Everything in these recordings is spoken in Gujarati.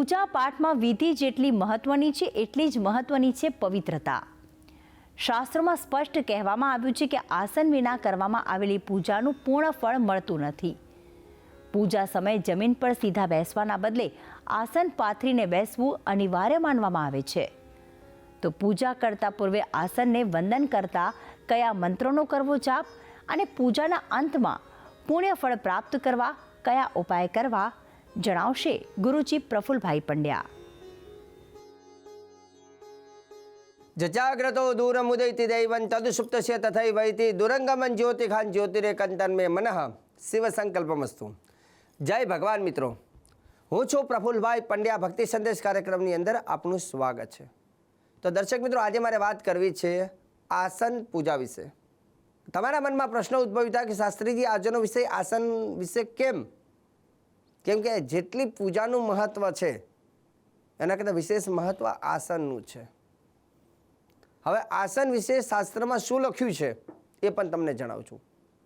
પૂજા પાઠમાં વિધિ જેટલી મહત્વની છે એટલી જ મહત્વની છે પવિત્રતા. શાસ્ત્રોમાં સ્પષ્ટ કહેવામાં આવ્યું છે કે આસન વિના કરવામાં આવેલી પૂજાનું પૂર્ણ ફળ મળતું નથી. પૂજા સમયે જમીન પર સીધા બેસવાના બદલે આસન પાથરીને બેસવું અનિવાર્ય માનવામાં આવે છે. તો પૂજા કરતા પૂર્વે આસનને વંદન કરતા કયા મંત્રોનો કરવો જાપ અને પૂજાના અંતમાં પુણ્ય ફળ પ્રાપ્ત કરવા કયા ઉપાય કરવા જણાવશે ગુરુજી પ્રફુલભાઈ પંડ્યા. જજાગ્રતો દૂરમુદૈતિ દૈવં તદુસુપ્તસ્ય તથૈવૈતિ દુરંગમન જ્યોતિખાન જ્યોતિરેકંતન મે મનઃ શિવ સંકલ્પમસ્તુ. જય ભગવાન મિત્રો, હું છું પ્રફુલભાઈ પંડ્યા. ભક્તિ સંદેશ કાર્યક્રમની અંદર આપનું સ્વાગત છે. તો દર્શક મિત્રો, આજે મારે વાત કરવી છે આસન પૂજા વિશે. તમારા મનમાં પ્રશ્ન ઉદ્ભવી થાય કે શાસ્ત્રીજી આજનો વિષય આસન વિશે કેમ? કેમ કે જેટલી પૂજાનું મહત્ત્વ છે એના કરતાં વિશેષ મહત્ત્વ આસનનું છે. હવે આસન વિશે શાસ્ત્રમાં શું લખ્યું છે એ પણ તમને જણાવું છું.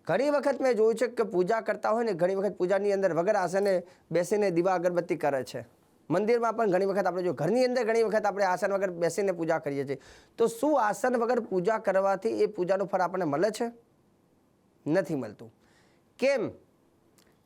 ઘણી વખત મેં જોયું છે કે પૂજા કરતા હોય ને ઘણી વખત પૂજાની અંદર વગર આસને બેસીને દીવા અગરબત્તી કરે છે. મંદિરમાં પણ ઘણી વખત આપણે જો ઘરની અંદર ઘણી વખત આપણે આસન વગર બેસીને પૂજા કરીએ છીએ. તો શું આસન વગર પૂજા કરવાથી એ પૂજાનું ફળ આપણને મળે છે? નથી મળતું. કેમ?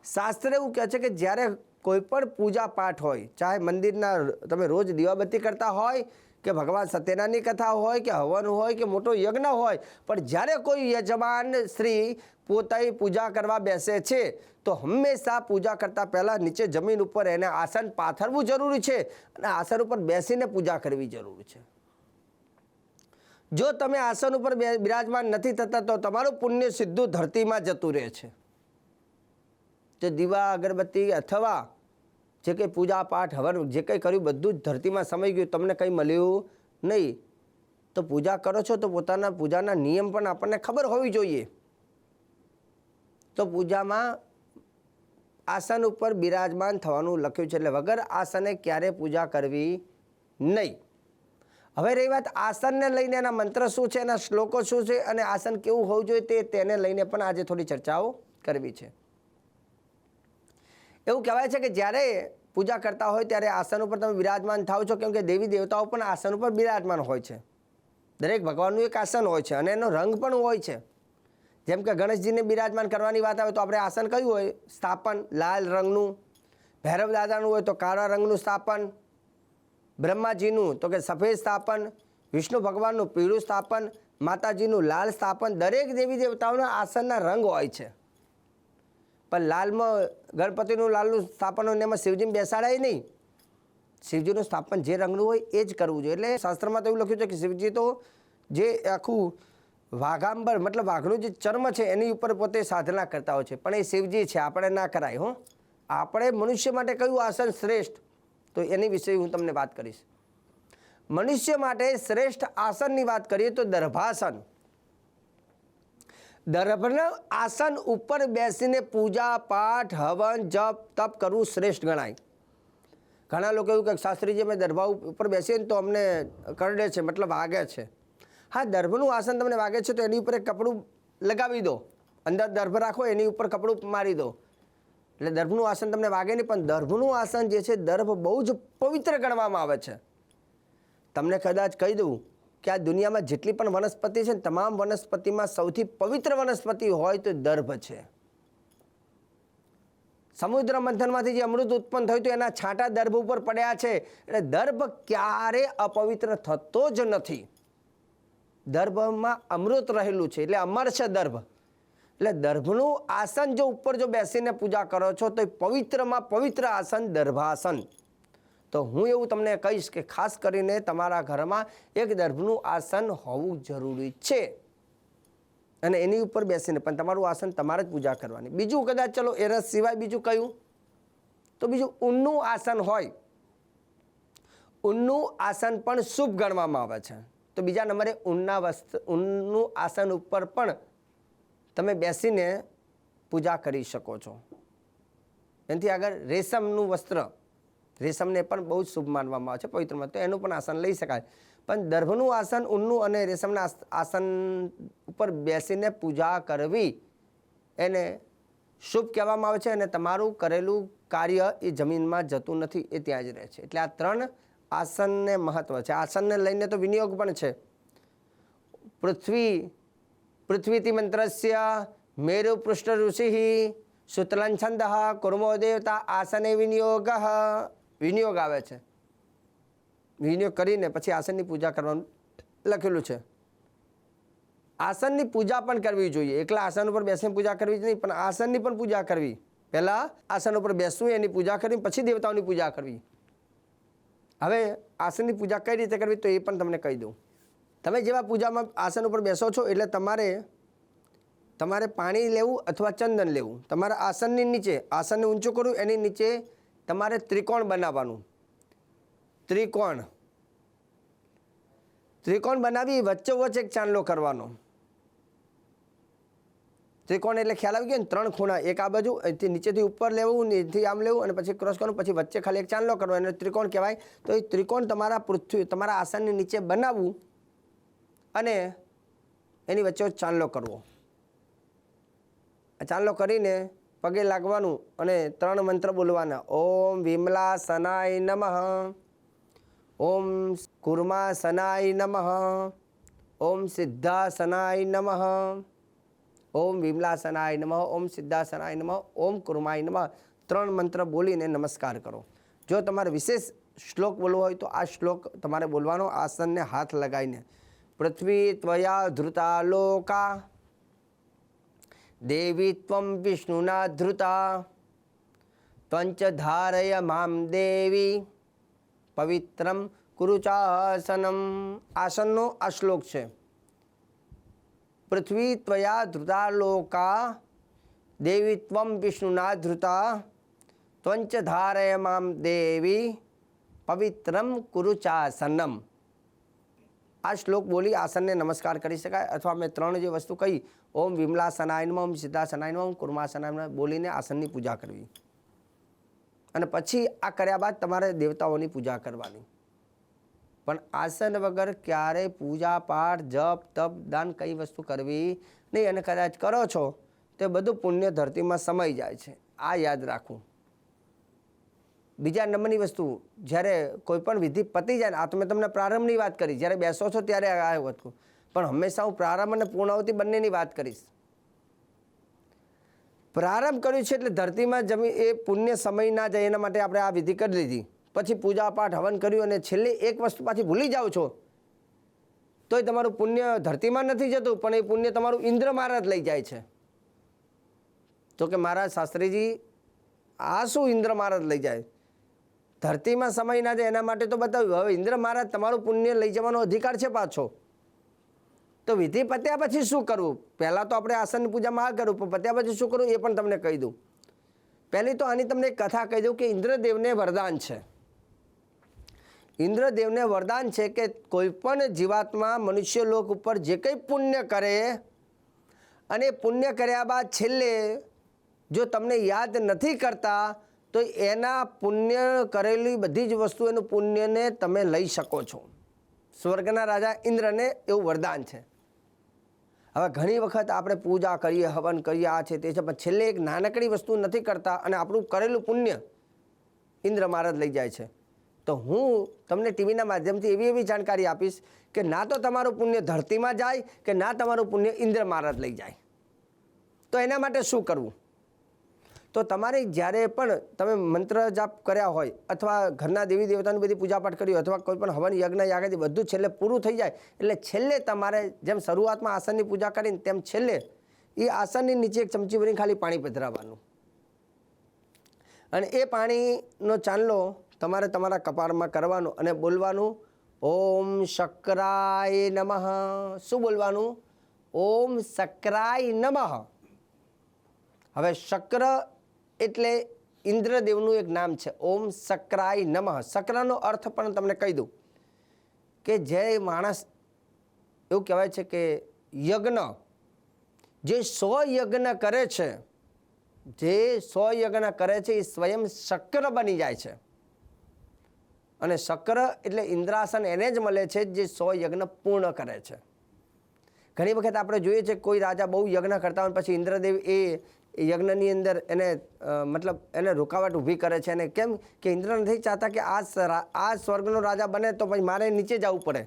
શાસ્ત્ર એવું કહે છે કે જ્યારે કોઈ પણ પૂજા પાઠ હોય, ચાહે મંદિરના તમે રોજ દીવાબત્તી કરતા હોય કે ભગવાન સત્યનારાયણની કથા હોય કે હવન હોય કે મોટો યજ્ઞ હોય, પણ જ્યારે કોઈ યજમાન શ્રી પોતે પૂજા કરવા બેસે છે તો હંમેશા પૂજા કરતાં પહેલાં નીચે જમીન ઉપર એને આસન પાથરવું જરૂરી છે અને આસન ઉપર બેસીને પૂજા કરવી જરૂરી છે. જો તમે આસન ઉપર બિરાજમાન નથી થતા તો તમારું પુણ્ય સીધું ધરતીમાં જતું રહે છે. જે દીવા અગરબત્તી અથવા જે કંઈ પૂજા પાઠ હવન જે કંઈ કર્યું બધું જ ધરતીમાં સમાઈ ગયું, તમને કંઈ મળ્યું નહીં. તો પૂજા કરો છો તો પોતાના પૂજાના નિયમ પણ આપણને ખબર હોવી જોઈએ. તો પૂજામાં આસન ઉપર બિરાજમાન થવાનું લખ્યું છે, એટલે વગર આસને ક્યારે પૂજા કરવી નહીં. હવે રહી વાત આસનને લઈને એના મંત્ર શું છે, એના શ્લોકો શું છે અને આસન કેવું હોવું જોઈએ તેને લઈને પણ આજે થોડી ચર્ચાઓ કરવી છે. એવું કહેવાય છે કે જ્યારે પૂજા કરતા હોય ત્યારે આસન ઉપર તમે બિરાજમાન થાવ છો, કેમ કે દેવી દેવતાઓ પણ આસન ઉપર બિરાજમાન હોય છે. દરેક ભગવાનનું એક આસન હોય છે અને એનો રંગ પણ હોય છે. જેમ કે ગણેશજીને બિરાજમાન કરવાની વાત આવે તો આપણે આસન કયું હોય? સ્થાપન લાલ રંગનું. ભૈરવ દાદાનું હોય તો કાળા રંગનું સ્થાપન. બ્રહ્માજીનું તો કે સફેદ સ્થાપન. વિષ્ણુ ભગવાનનું પીળું સ્થાપન. માતાજીનું લાલ સ્થાપન. દરેક દેવી દેવતાઓના આસનના રંગ હોય છે. પણ લાલમાં ગણપતિનું લાલનું સ્થાપન હોય એમાં શિવજીને બેસાડાય નહીં. શિવજીનું સ્થાપન જે રંગનું હોય એ જ કરવું જોઈએ. એટલે શાસ્ત્રમાં તો એવું લખ્યું છે કે શિવજી તો જે આખું વાઘાંબર મતલબ વાઘનું જે ચર્મ છે એની ઉપર પોતે સાધના કરતા હોય છે, પણ એ શિવજી છે, આપણે ના કરાય. હો, આપણે મનુષ્ય માટે કયું આસન શ્રેષ્ઠ, તો એની વિશે હું તમને વાત કરીશ. મનુષ્ય માટે શ્રેષ્ઠ આસનની વાત કરીએ તો દર્ભાસન. દર્ભના આસન ઉપર બેસીને પૂજા પાઠ હવન જપ તપ કરવું શ્રેષ્ઠ ગણાય. ઘણા લોકો એવું કે શાસ્ત્રીજી અમે દર્ભા ઉપર બેસીએ ને તો અમને કરડે છે, મતલબ વાગે છે. હા, દર્ભનું આસન તમને વાગે છે તો એની ઉપર એક કપડું લગાવી દો, અંદર દર્ભ રાખો, એની ઉપર કપડું મારી દો, એટલે દર્ભનું આસન તમને વાગે નહીં. પણ દર્ભનું આસન જે છે દર્ભ બહુ જ પવિત્ર ગણવામાં આવે છે. તમને કદાચ કહી દઉં કે આ દુનિયામાં જેટલી પણ વનસ્પતિ છે ને તમામ વનસ્પતિમાં સૌથી પવિત્ર વનસ્પતિ હોય તો દર્ભ છે. સમુદ્ર મંથનમાંથી જે અમૃત ઉત્પન્ન થયું હતું એના છાંટા દર્ભ ઉપર પડ્યા છે. એટલે દર્ભ ક્યારે અપવિત્ર થતો જ નથી. દર્ભમાં અમૃત રહેલું છે એટલે અમર છે દર્ભ. એટલે દર્ભનું આસન જો ઉપર જો બેસીને પૂજા કરો છો તો પવિત્રમાં પવિત્ર આસન દર્ભાસન. તો હું એવું તમને કહીશ કે ખાસ કરીને તમારા ઘરમાં એક દર્ભનું આસન હોવું જરૂરી છે અને એની ઉપર બેસીને પણ તમારું આસન તમારે જ પૂજા કરવાની. બીજું કદાચ ચલો એના સિવાય બીજું કયું? તો બીજું ઊનનું આસન હોય. ઊનનું આસન પણ શુભ ગણવામાં આવે છે. તો બીજા નંબરે ઊનનું આસન ઉપર પણ તમે બેસીને પૂજા કરી શકો છો. એનાથી આગળ રેશમનું વસ્ત્ર, રેશમને પણ બહુ જ શુભ માનવામાં આવે છે, પવિત્રમાં, તો એનું પણ આસન લઈ શકાય. પણ દર્ભનું આસન, ઊનનું અને રેશમના આસન ઉપર બેસીને પૂજા કરવી એને શુભ કહેવામાં આવે છે અને તમારું કરેલું કાર્ય એ જમીનમાં જતું નથી, એ ત્યાં જ રહે છે. એટલે આ 3 આસનને મહત્વ છે. આસનને લઈને તો વિનિયોગ પણ છે. પૃથ્વીતિ મંત્રસ્ય મેરુ પૃષ્ઠ ઋષિ સુતલન છંદ કુર્મો દેવતા આસને વિનિયોગ આવે છે. વિનિયોગ કરીને પછી આસનની પૂજા કરવાનું લખેલું છે. આસનની પૂજા પણ કરવી જોઈએ. એકલા આસન ઉપર બેસીને પૂજા કરવી જ નહીં, પણ આસનની પણ પૂજા કરવી. પહેલાં આસન ઉપર બેસવું, એની પૂજા કરવી, પછી દેવતાઓની પૂજા કરવી. હવે આસનની પૂજા કઈ રીતે કરવી તો એ પણ તમને કહી દઉં. તમે જેવા પૂજામાં આસન ઉપર બેસો છો એટલે તમારે પાણી લેવું અથવા ચંદન લેવું. તમારા આસનની નીચે, આસનને ઊંચું કરવું, એની નીચે તમારે ત્રિકોણ બનાવવાનું. ત્રિકોણ બનાવી વચ્ચોવચ્ચ એક ચાંદલો કરવાનો. ત્રિકોણ એટલે ખ્યાલ આવી ગયો ને, 3 ખૂણા, એક આ બાજુ, અહીંથી નીચેથી ઉપર લેવું, નીચેથી આમ લેવું અને પછી ક્રોસ કરવું, પછી વચ્ચે ખાલી એક ચાંદલો કરવો, એને ત્રિકોણ કહેવાય. તો એ ત્રિકોણ તમારા આસનની નીચે બનાવવું અને એની વચ્ચે ચાંદલો કરવો. આ ચાંદલો કરીને પગે લાગવાનું અને 3 મંત્ર બોલવાના. ઓમ વિમલાસનાય નમઃ, ઓમ કુર્માસનાય નમઃ, ઓમ સિદ્ધાસનાય નમઃ, ઓમ વિમલાસનાય નમઃ, ઓમ સિદ્ધાસનાય નમઃ, ઓમ કુર્માય નમઃ. 3 મંત્ર બોલીને નમસ્કાર કરો. જો તમારે વિશેષ શ્લોક બોલવો હોય તો આ શ્લોક તમારે બોલવાનો આસનને હાથ લગાવીને. પૃથ્વી ત્વયા ધૃતા લોકા દેવી ત્વમ વિષ્ણુના ધૃતા ત્વંચ ધારય મામ દેવી પવિત્રમ કુરુચાસનમ. આસનનો આ શ્લોક છે. પૃથ્વી ત્વયા ધૃતા લોકા દેવી ત્વમ વિષ્ણુના ધૃતા ત્વંચ ધારય મામ દેવી પવિત્રમ કુરુચાસનમ. આ શ્લોક બોલી આસનને નમસ્કાર કરી શકાય. અથવા મેં 3 જે વસ્તુ કહી, ઓમ વિમલાસનાય નમઃ, ઓમ સિદ્ધાસનાય નમઃ, ઓમ કુર્માસનાય નમઃ બોલીને આસનની પૂજા કરવી. અને પછી આ કર્યા બાદ તમારે દેવતાઓની પૂજા કરવાની. પણ આસન વગર ક્યારેય પૂજા પાઠ જપ તપ દાન કઈ વસ્તુ કરવી નહીં. અને કદાચ કરો છો તે બધું પુણ્ય ધરતીમાં સમાઈ જાય છે. આ યાદ રાખવું. બીજા નંબરની વસ્તુ, જ્યારે કોઈ પણ વિધિ પતી જાય ને, આ તો મેં તમને પ્રારંભની વાત કરી, જ્યારે બેસો છો ત્યારે આ વસ્તુ, પણ હંમેશા હું પ્રારંભ અને પૂર્ણાવતી બંનેની વાત કરીશ. પ્રારંભ કર્યું છે એટલે ધરતીમાં એ પુણ્ય સમય ના જાય એના માટે આપણે આ વિધિ કરી લીધી. પછી પૂજા પાઠ હવન કર્યું અને છેલ્લે એક વસ્તુ પાછી ભૂલી જાઓ છો તોય તમારું પુણ્ય ધરતીમાં નથી જતું, પણ એ પુણ્ય તમારું ઇન્દ્ર મહારાજ લઈ જાય છે. તો કે મહારાજ શાસ્ત્રીજી, આ શું ઇન્દ્ર મહારાજ લઈ જાય? ધરતીમાં સમય ના જાય એના માટે તો બતાવ્યું. હવે ઇન્દ્ર મહારાજ તમારું પુણ્ય લઈ જવાનો અધિકાર છે પાછો. તો વિધિ પત્યા પછી શું કરવું? પહેલાં તો આપણે આસનની પૂજામાં આ કરવું, પણ પત્યા પછી શું કરવું એ પણ તમને કહી દઉં. પહેલી તો આની તમને એક કથા કહી દઉં કે ઇન્દ્રદેવને વરદાન છે. ઇન્દ્રદેવને વરદાન છે કે કોઈ પણ જીવાત્મા મનુષ્ય લોક ઉપર જે કંઈ પુણ્ય કરે અને પુણ્ય કર્યા બાદ છેલ્લે જો તમને યાદ નથી કરતા તો એના પુણ્ય કરેલી બધી જ વસ્તુ એનું પુણ્યને તમે લઈ શકો છો. સ્વર્ગના રાજા ઇન્દ્રને એવું વરદાન છે. હવે ઘણી વખત આપણે પૂજા કરીએ, હવન કરીએ, આ છે તે છે, પણ છેલ્લે એક નાનકડી વસ્તુ નથી કરતા અને આપણું કરેલું પુણ્ય ઇન્દ્ર મહારાજ લઈ જાય છે. તો હું તમને ટીવીના માધ્યમથી એવી જાણકારી આપીશ કે ના તો તમારું પુણ્ય ધરતીમાં જાય કે ના તમારું પુણ્ય ઇન્દ્ર મહારાજ લઈ જાય. તો એના માટે શું કરવું? તો તમારે જ્યારે પણ તમે મંત્ર જાપ કર્યા હોય અથવા ઘરના દેવી દેવતાની બધી પૂજાપાઠ કરી હોય અથવા કોઈ પણ હવન યજ્ઞ યાગાદી બધું છેલ્લે પૂરું થઈ જાય એટલે છેલ્લે તમારે જેમ શરૂઆતમાં આસનની પૂજા કરીને તેમ છેલ્લે એ આસનની નીચે એક ચમચી ભરીને ખાલી પાણી પધરાવવાનું અને એ પાણીનો ચાંદલો તમારે તમારા કપાળમાં કરવાનો અને બોલવાનું ઓમ શક્રાય નમઃ. શું બોલવાનું? ઓમ શક્રાય નમઃ. હવે શક્ર એટલે ઇન્દ્રદેવનું એક નામ છે. ઓમ શક્રાય નમઃ. શક્રનો અર્થ પણ તમને કહી દઉં કે જે માણસ એવું કહેવાય છે કે યજ્ઞ જે 100 યજ્ઞ કરે છે, જે 100 યજ્ઞ કરે છે એ સ્વયં શક્ર બની જાય છે. અને શક્ર એટલે ઇન્દ્રાસન એને જ મળે છે જે 100 યજ્ઞ પૂર્ણ કરે છે. ઘણી વખત આપણે જોઈએ છે કોઈ રાજા બહુ યજ્ઞ કરતા હોય પછી ઇન્દ્રદેવ એ એ યજ્ઞની અંદર એને મતલબ એને રૂકાવટ ઊભી કરે છે. અને કેમ કે ઇન્દ્ર નથી ચાહતા કે આ સ્વર્ગનો રાજા બને તો પછી મારે નીચે જવું પડે.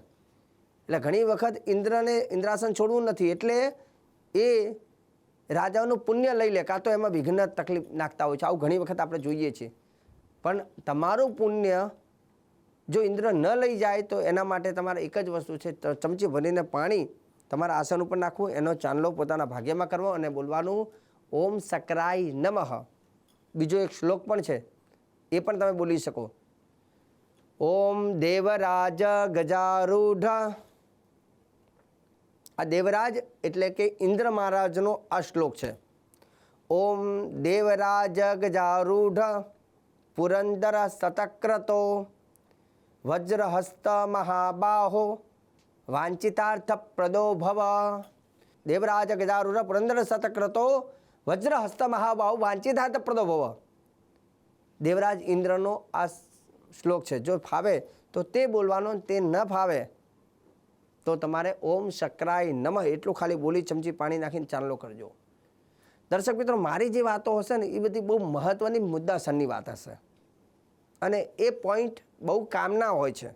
એટલે ઘણી વખત ઇન્દ્રને ઇન્દ્રાસન છોડવું નથી, એટલે એ રાજાઓનું પુણ્ય લઈ લે, કાં તો એમાં વિઘ્ન તકલીફ નાખતા હોય છે. આવું ઘણી વખત આપણે જોઈએ છીએ. પણ તમારું પુણ્ય જો ઇન્દ્ર ન લઈ જાય તો એના માટે તમારે એક જ વસ્તુ છે, ચમચી ભરીને પાણી તમારા આસન ઉપર નાખવું, એનો ચાંદલો પોતાના ભાગ્યમાં કરવો અને બોલવાનું ઓમ સક્રાય નમઃ. બીજો એક શ્લોક પણ છે, એ પણ તમે બોલી શકો. ઓમ દેવરાજ ગજારૂઢ. આ દેવરાજ એટલે કે ઇન્દ્ર મહારાજનો આ શ્લોક છે. ઓમ દેવરાજ ગજારૂઢ પુરંદર સતક્રતો વજ્રહસ્ત મહાબાહો વાંચિતાર્થ પ્રદો ભવ. દેવરાજ ગજારૂઢ પુરંદર સતક્રતો વજ્રહસ્ત મહાબાહો વાંચિતાર્થ પ્રદો ભવ. દેવરાજ ઇન્દ્રનો આ શ્લોક છે. જો ફાવે તો તે બોલવાનો, તે ન ફાવે તો તમારે ઓમ શક્રાય નમઃ એટલું ખાલી બોલી ચમચી પાણી નાખીને ચાંદલો કરજો. દર્શક મિત્રો, મારી જે વાતો હશે ને એ બધી બહુ મહત્ત્વની મુદ્દાસરની વાત હશે અને એ પોઈન્ટ બહુ કામના હોય છે.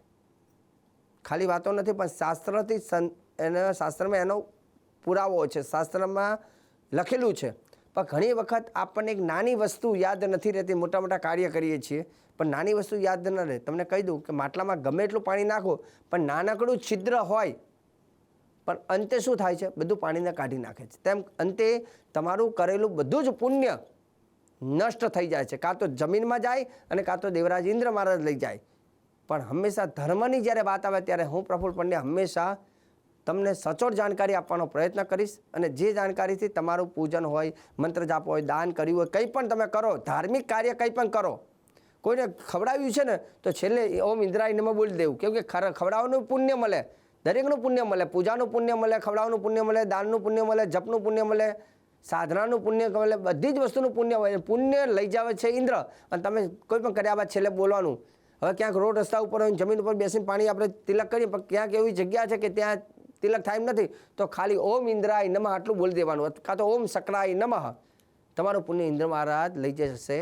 ખાલી વાતો નથી, પણ શાસ્ત્રથી શાસ્ત્રમાં એનો પુરાવો હોય છે, શાસ્ત્રમાં લખેલું છે. પણ ઘણી વખત આપણને એક નાની વસ્તુ યાદ નથી રહેતી. મોટા મોટા કાર્ય કરીએ છીએ પણ નાની વસ્તુ યાદ ન રહે. તમને કહી દઉં કે માટલામાં ગમે એટલું પાણી નાખો પણ નાનકડું છિદ્ર હોય, પણ અંતે શું થાય છે? બધું પાણીને કાઢી નાખે છે. તેમ અંતે તમારું કરેલું બધું જ પુણ્ય નષ્ટ થઈ જાય છે. કાં તો જમીનમાં જાય અને કાં તો દેવરાજ ઇન્દ્ર મહારાજ લઈ જાય. પણ હંમેશા ધર્મની જ્યારે વાત આવે ત્યારે હું પ્રફુલ્લ પંડ્યા હંમેશા તમને સચોટ જાણકારી આપવાનો પ્રયત્ન કરીશ. અને જે જાણકારીથી તમારું પૂજન હોય, મંત્ર જાપ હોય, દાન કર્યું હોય, કંઈ પણ તમે કરો, ધાર્મિક કાર્ય કંઈ પણ કરો, કોઈને ખવડાવ્યું છે ને તો છેલ્લે ઓમ ઇન્દ્રાય નમઃ બોલી દેવું. કેમ કે ખવડાવવાનું પુણ્ય મળે, દરેકનું પુણ્ય મળે. પૂજાનું પુણ્ય મળે, ખવડાવવાનું પુણ્ય મળે, દાનનું પુણ્ય મળે, જપનું પુણ્ય મળે, સાધનાનું પુણ્ય મળે, બધી જ વસ્તુનું પુણ્ય હોય. પુણ્ય લઈ જાવે છે ઇન્દ્ર. અને તમે કોઈ પણ કર્યા બાદ છેલ્લે બોલવાનું. હવે ક્યાંક રોડ રસ્તા ઉપર હોય, જમીન ઉપર બેસીને પાણી આપણે તિલક કરીએ, પણ ક્યાંક એવી જગ્યા છે કે ત્યાં તિલક થાય એમ નથી, તો ખાલી ઓમ ઇન્દ્રાય નમઃ આટલું બોલી દેવાનું, કાં તો ઓમ શક્રાય નમઃ. તમારું પુણ્ય ઇન્દ્ર મહારાજ લઈ જશે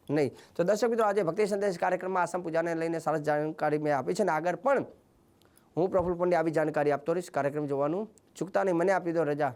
નહીં. તો દર્શક મિત્રો, આજે ભક્તિ સંદેશ કાર્યક્રમમાં આસન પૂજાને લઈને સરસ જાણકારી મેં આપી છે અને આગળ પણ હું પ્રફુલ્લ પંડ્યા આવી જાણકારી આપતો રહીશ. કાર્યક્રમ જોવાનું ચૂકતા નહીં. મને આપી દો રજા.